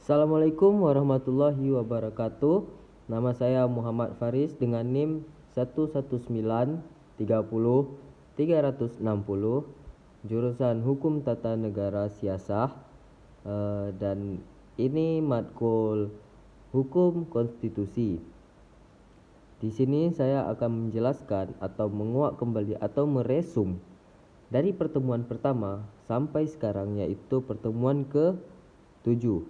Assalamualaikum warahmatullahi wabarakatuh. Nama saya Muhammad Faris dengan NIM 119303060, jurusan Hukum Tata Negara Siasah, dan ini matkul Hukum Konstitusi. Di sini saya akan menjelaskan atau menguak kembali atau meresum dari pertemuan pertama sampai sekarang, yaitu pertemuan ke-7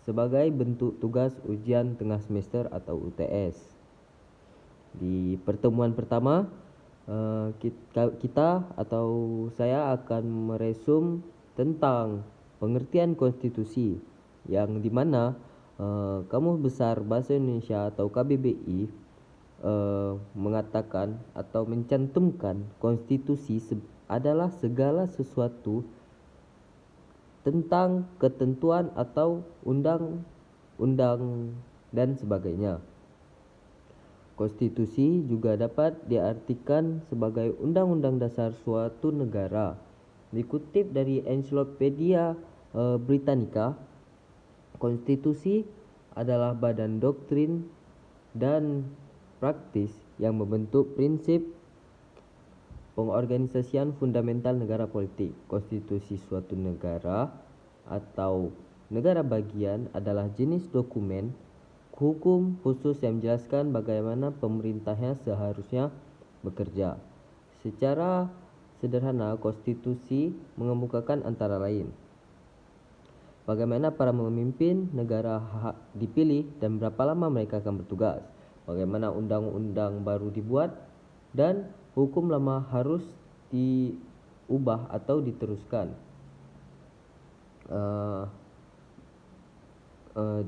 sebagai bentuk tugas ujian tengah semester atau UTS. Di pertemuan pertama, kita atau saya akan meresum tentang pengertian konstitusi, yang dimana Kamus Besar Bahasa Indonesia atau KBBI mengatakan atau mencantumkan konstitusi adalah segala sesuatu tentang ketentuan atau undang-undang dan sebagainya. Konstitusi juga dapat diartikan sebagai undang-undang dasar suatu negara. Dikutip dari Encyclopedia Britannica, konstitusi adalah badan doktrin dan praktis yang membentuk prinsip pengorganisasian fundamental negara politik. Konstitusi suatu negara atau negara bagian adalah jenis dokumen hukum khusus yang menjelaskan bagaimana pemerintahnya seharusnya bekerja. Secara sederhana, konstitusi mengemukakan antara lain bagaimana para pemimpin negara dipilih dan berapa lama mereka akan bertugas, bagaimana undang-undang baru dibuat, dan hukum lama harus diubah atau diteruskan.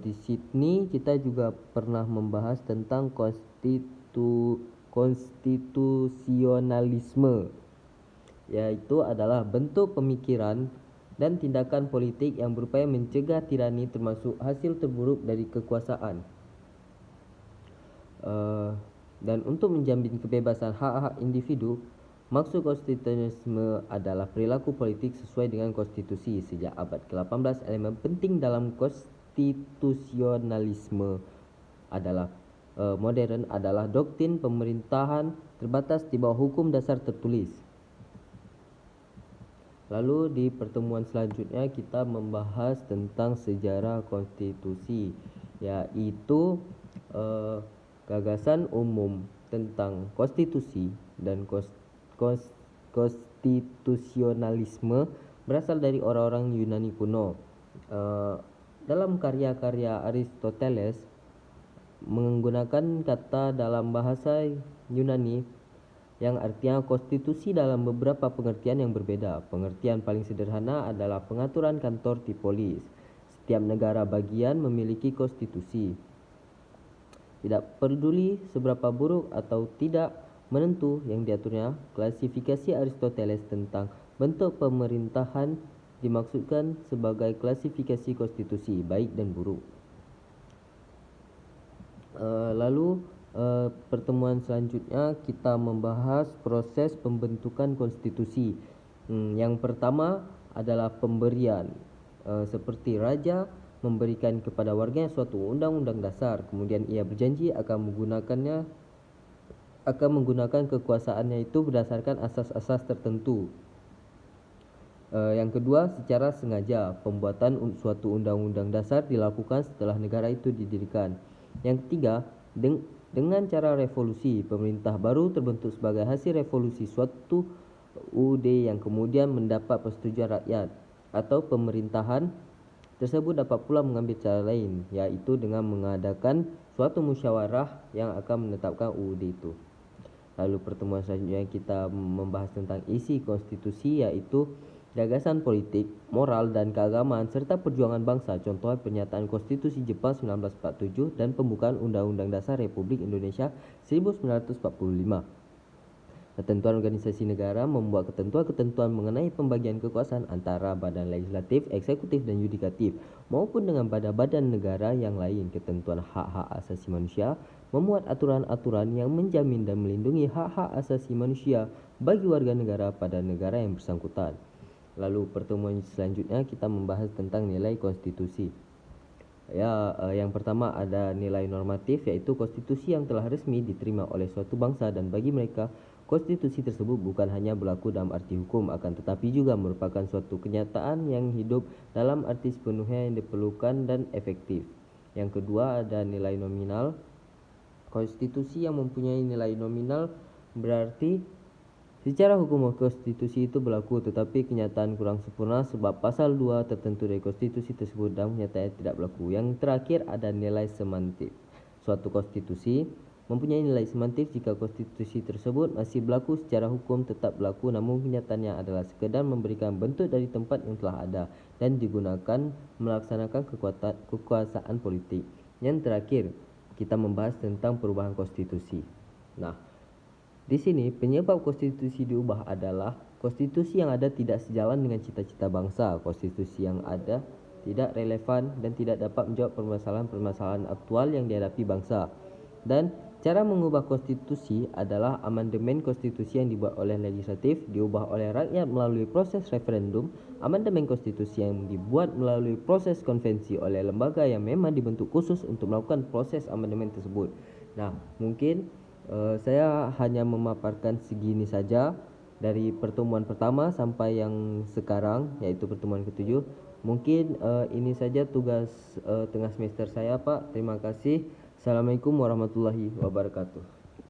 Di sini kita juga pernah membahas tentang konstitusionalisme, yaitu adalah bentuk pemikiran dan tindakan politik yang berupaya mencegah tirani, termasuk hasil terburuk dari kekuasaan. Dan untuk menjamin kebebasan hak-hak individu, maksud konstitusionalisme adalah perilaku politik sesuai dengan konstitusi. Sejak abad ke-18, elemen penting dalam konstitusionalisme adalah modern adalah doktrin pemerintahan terbatas di bawah hukum dasar tertulis. Lalu di pertemuan selanjutnya kita membahas tentang sejarah konstitusi, yaitu gagasan umum tentang konstitusi dan konstitusionalisme berasal dari orang-orang Yunani kuno. Dalam karya-karya Aristoteles menggunakan kata dalam bahasa Yunani yang artinya konstitusi dalam beberapa pengertian yang berbeda. Pengertian paling sederhana adalah pengaturan kantor di polis. Setiap negara bagian memiliki konstitusi. Tidak peduli seberapa buruk atau tidak menentu yang diaturnya, klasifikasi Aristoteles tentang bentuk pemerintahan dimaksudkan sebagai klasifikasi konstitusi, baik dan buruk. Lalu pertemuan selanjutnya kita membahas proses pembentukan konstitusi. Yang pertama adalah pemberian, seperti raja memberikan kepada warganya suatu undang-undang dasar, kemudian ia berjanji akan menggunakan kekuasaannya itu berdasarkan asas-asas tertentu. Yang kedua, secara sengaja, pembuatan suatu undang-undang dasar dilakukan setelah negara itu didirikan. Yang ketiga, dengan cara revolusi, pemerintah baru terbentuk sebagai hasil revolusi suatu UUD yang kemudian mendapat persetujuan rakyat, atau pemerintahan tersebut dapat pula mengambil cara lain, yaitu dengan mengadakan suatu musyawarah yang akan menetapkan UUD itu. Lalu pertemuan selanjutnya kita membahas tentang isi konstitusi, yaitu gagasan politik, moral dan keagamaan serta perjuangan bangsa. Contoh pernyataan Konstitusi Jepang 1947 dan pembukaan Undang-Undang Dasar Republik Indonesia 1945. Ketentuan organisasi negara membuat ketentuan-ketentuan mengenai pembagian kekuasaan antara badan legislatif, eksekutif dan yudikatif maupun dengan badan-badan negara yang lain. Ketentuan hak-hak asasi manusia memuat aturan-aturan yang menjamin dan melindungi hak-hak asasi manusia bagi warga negara pada negara yang bersangkutan. Lalu pertemuan selanjutnya kita membahas tentang nilai konstitusi. Yang pertama ada nilai normatif, yaitu konstitusi yang telah resmi diterima oleh suatu bangsa, dan bagi mereka konstitusi tersebut bukan hanya berlaku dalam arti hukum, akan tetapi juga merupakan suatu kenyataan yang hidup dalam arti sepenuhnya yang diperlukan dan efektif. Yang kedua ada nilai nominal. Konstitusi yang mempunyai nilai nominal berarti secara hukum konstitusi itu berlaku, tetapi kenyataan kurang sempurna sebab pasal 2 tertentu dari konstitusi tersebut dalam kenyataannya tidak berlaku. Yang terakhir ada nilai semantik. Suatu konstitusi mempunyai nilai semantik jika konstitusi tersebut masih berlaku secara hukum tetap berlaku, namun kenyataannya adalah sekadar memberikan bentuk dari tempat yang telah ada dan digunakan melaksanakan kekuasaan politik. Yang terakhir, kita membahas tentang perubahan konstitusi. Nah, di sini penyebab konstitusi diubah adalah konstitusi yang ada tidak sejalan dengan cita-cita bangsa, konstitusi yang ada tidak relevan dan tidak dapat menjawab permasalahan-permasalahan aktual yang dihadapi bangsa. Dan cara mengubah konstitusi adalah amandemen konstitusi yang dibuat oleh legislatif, diubah oleh rakyat melalui proses referendum, amandemen konstitusi yang dibuat melalui proses konvensi oleh lembaga yang memang dibentuk khusus untuk melakukan proses amandemen tersebut. Nah, mungkin saya hanya memaparkan segini saja dari pertemuan pertama sampai yang sekarang, yaitu pertemuan ke-7. Mungkin ini saja tugas tengah semester saya, Pak. Terima kasih. Assalamualaikum warahmatullahi wabarakatuh.